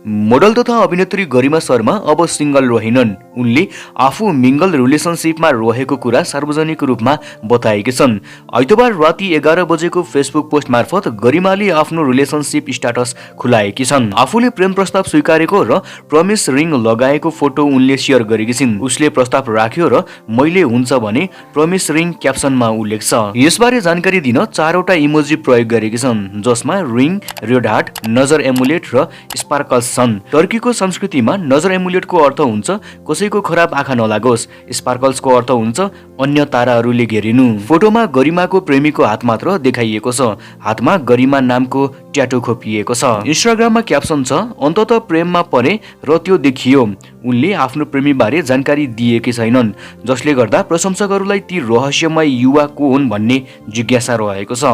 Model तथा अभिनेत्री गरिमा शर्मा अब सिंगल रहेनन्। उनले आफू मिंगल रिलेसनशिपमा रहेको कुरा सार्वजनिक रूपमा बताएकी छन्। आइतबार राति 11 बजेको फेसबुक पोस्ट मार्फत गरिमाले आफ्नो रिलेसनशिप स्ट्याटस खुलाएकी छन्। आफूले प्रेम प्रस्ताव स्वीकारेको र प्रमिस रिङ लगाएको फोटो उनले शेयर गरेकी छिन्। उसले प्रस्ताव राख्यो र मैले हुन्छ भने प्रमिस रिङ क्याप्सनमा उल्लेख छ। यसबारे जानकारी दिन 4 वटा इमोजी प्रयोग गरेकी छन्, जसमा रिङ, रेड हार्ट, नजर एमुलेट र स्पार्कल्स छन्। टर्कीको संस्कृतिमा नजर एमुलेटको अर्थ हुन्छ कसैको खराब आँखा नलागोस्। स्पार्कल्सको अर्थ हुन्छ अन्य ताराहरूले घेरिनु। फोटोमा गरिमाको प्रेमीको हात मात्र देखाइएको छ। हातमा गरिमा नामको ट्याटू खोपिएको छ। इन्स्टाग्राममा क्याप्सन छ, अन्ततः प्रेममा परे र त्यो देखियो। उनले आफ्नो प्रेमीबारे जानकारी दिएकी छैनन्, जसले गर्दा प्रशंसकहरूलाई ती रहस्यमय युवा को हुन् भन्ने जिज्ञासा रहेको छ।